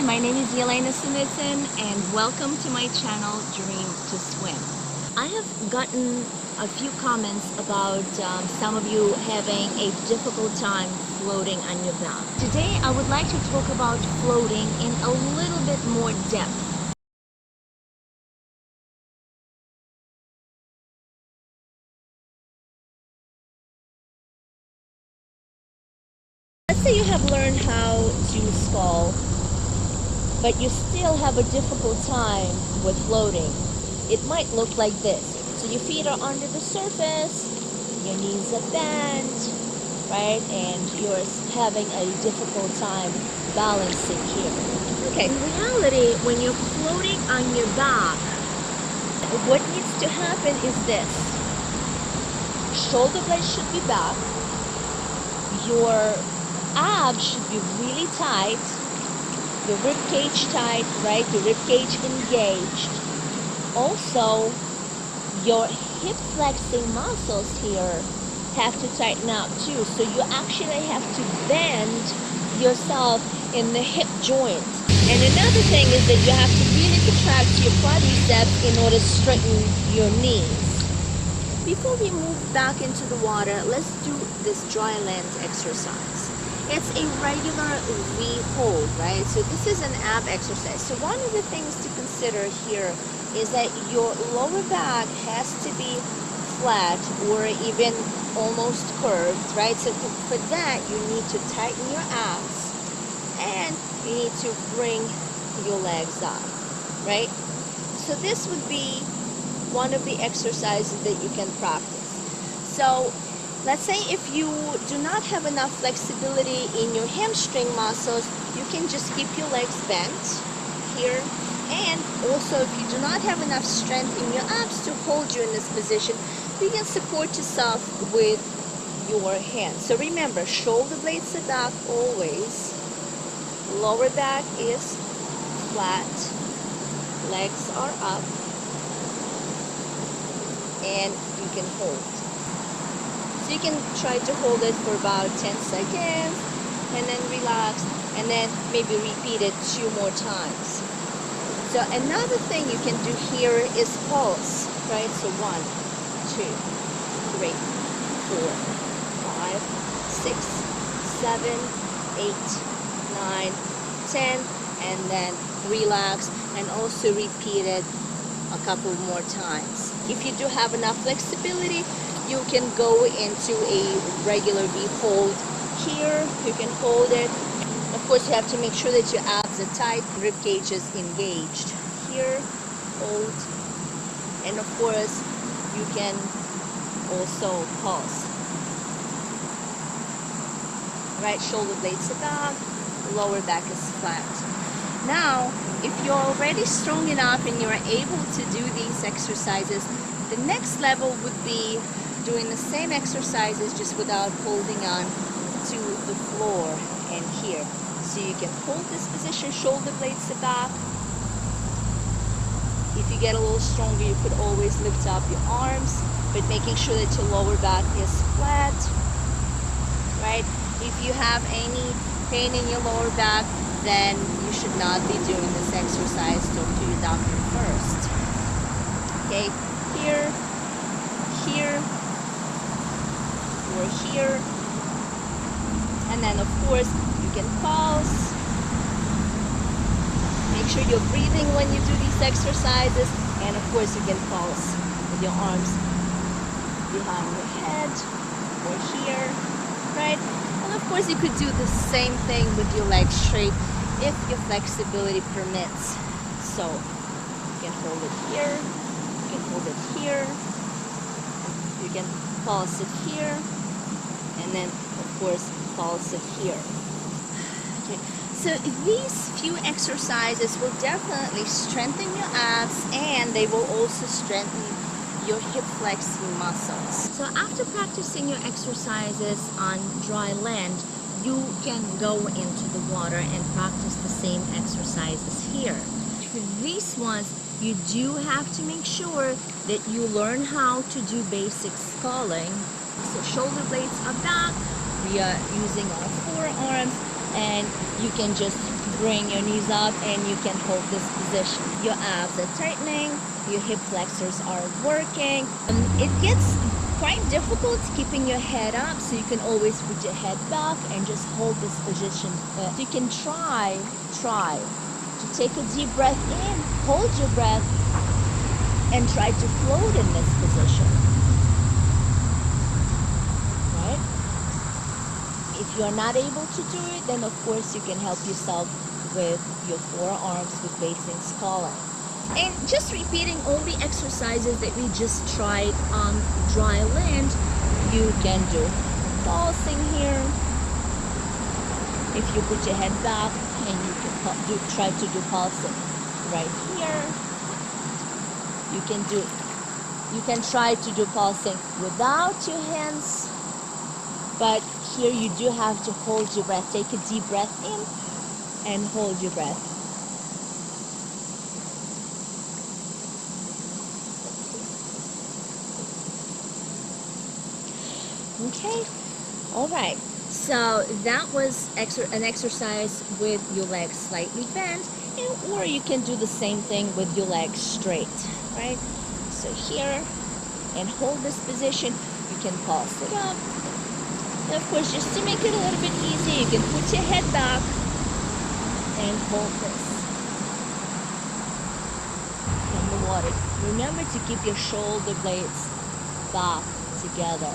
my name is Yelena Sunitin and welcome to my channel Dream to Swim. I have gotten a few comments about some of you having a difficult time floating on your back. Today I would like to talk about floating in a little bit more depth. Let's say you have learned how to scull, but you still have a difficult time with floating. It might look like this. So your feet are under the surface, your knees are bent, right? And you're having a difficult time balancing here. Okay, in reality, when you're floating on your back, what needs to happen is this. Shoulder blades should be back. Your abs should be really tight. The rib cage tight, right? The rib cage engaged. Also, your hip flexing muscles here have to tighten up too. So you actually have to bend yourself in the hip joint. And another thing is that you have to really contract your quadriceps in order to straighten your knees. Before we move back into the water, let's do this Dryland exercise. It's a regular V hold, right? So this is an ab exercise. So one of the things to consider here is that your lower back has to be flat or even almost curved, right? So for that, you need to tighten your abs and you need to bring your legs up, right? So this would be one of the exercises that you can practice. So let's say if you do not have enough flexibility in your hamstring muscles, you can just keep your legs bent here. And also, if you do not have enough strength in your abs to hold you in this position, you can support yourself with your hands. So remember, shoulder blades are back always. Lower back is flat. Legs are up. And you can hold. So you can try to hold it for about 10 seconds and then relax and then maybe repeat it 2 more times. So another thing you can do here is pulse, right? So 1, 2, 3, 4, 5, 6, 7, 8, 9, 10, and then relax and also repeat it a couple more times. If you do have enough flexibility, you can go into a regular V hold here. You can hold it. Of course, you have to make sure that your abs are tight, rib cage is engaged. Here, hold, and of course, you can also pulse. Right, shoulder blades are back, lower back is flat. Now, if you're already strong enough and you're able to do these exercises, the next level would be doing the same exercises just without holding on to the floor and here. So you can hold this position, shoulder blades are back. If you get a little stronger, you could always lift up your arms, but making sure that your lower back is flat, right? If you have any pain in your lower back, then you should not be doing this exercise. Talk to your doctor first. Okay, here, here, or here, and then of course you can pulse. Make sure you're breathing when you do these exercises, and of course you can pulse with your arms behind your head or here, right? And of course you could do the same thing with your legs straight if your flexibility permits. So you can hold it here, you can hold it here, you can pulse it here, and then of course pulse it here. Okay, so these few exercises will definitely strengthen your abs and they will also strengthen your hip flexing muscles. So after practicing your exercises on dry land, you can go into the water and practice the same exercises here. For these ones, you do have to make sure that you learn how to do basic sculling. So shoulder blades are back, we are using our forearms, and you can just bring your knees up and you can hold this position. Your abs are tightening, your hip flexors are working. It gets quite difficult keeping your head up, so you can always put your head back and just hold this position. You can try to take a deep breath in, hold your breath, and try to float in this position. Right? If you're not able to do it, then of course you can help yourself with your forearms with facing sculling. And just repeating all the exercises that we just tried on Dryland, you can do pulsing here. If you put your head back, and you can try to do pulsing right here. You can try to do pulsing without your hands, but here you do have to hold your breath. Take a deep breath in and hold your breath. Okay, all right. So that was an exercise with your legs slightly bent, or you can do the same thing with your legs straight, right? So here, and hold this position. You can pulse it up. And of course, just to make it a little bit easy, you can put your head back and hold this in the water. Remember to keep your shoulder blades back together.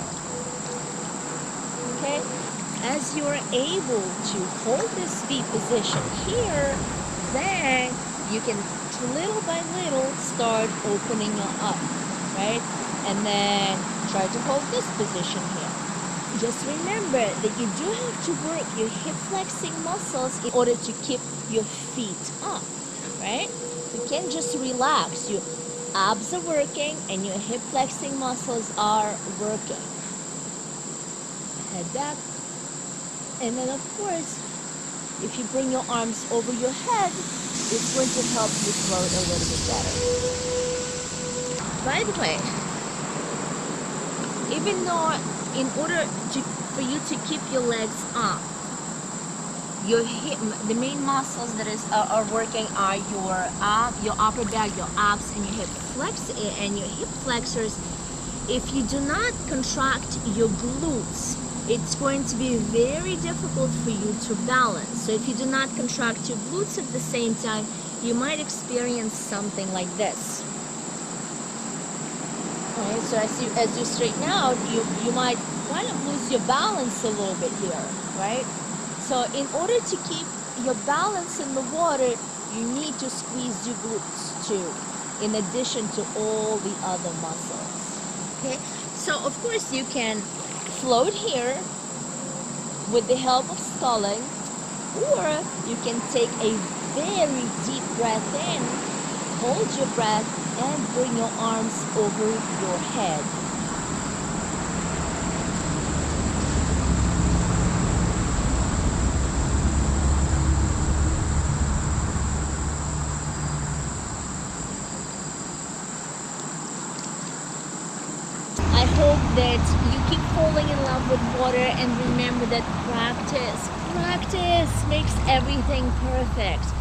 Okay? As you're able to hold this V position here, then you can little by little start opening up, right? And then try to hold this position here. Just remember that you do have to work your hip flexing muscles in order to keep your feet up, right? You can't just relax. Your abs are working and your hip flexing muscles are working. Head back. And then of course, if you bring your arms over your head, it's going to help you float a little bit better. By the way, even though in order for you to keep your legs up, your hip, the main muscles that are working are your upper back, your abs, and your hip flexors. If you do not contract your glutes, it's going to be very difficult for you to balance. So if you do not contract your glutes at the same time, you might experience something like this. Okay, so as you straighten out, you might kind of lose your balance a little bit here, right? So in order to keep your balance in the water, you need to squeeze your glutes too, in addition to all the other muscles. Okay, so of course you can float here with the help of sculling, or you can take a very deep breath in, hold your breath, and bring your arms over your head. I hope that you keep falling in love with water, and remember that practice makes everything perfect.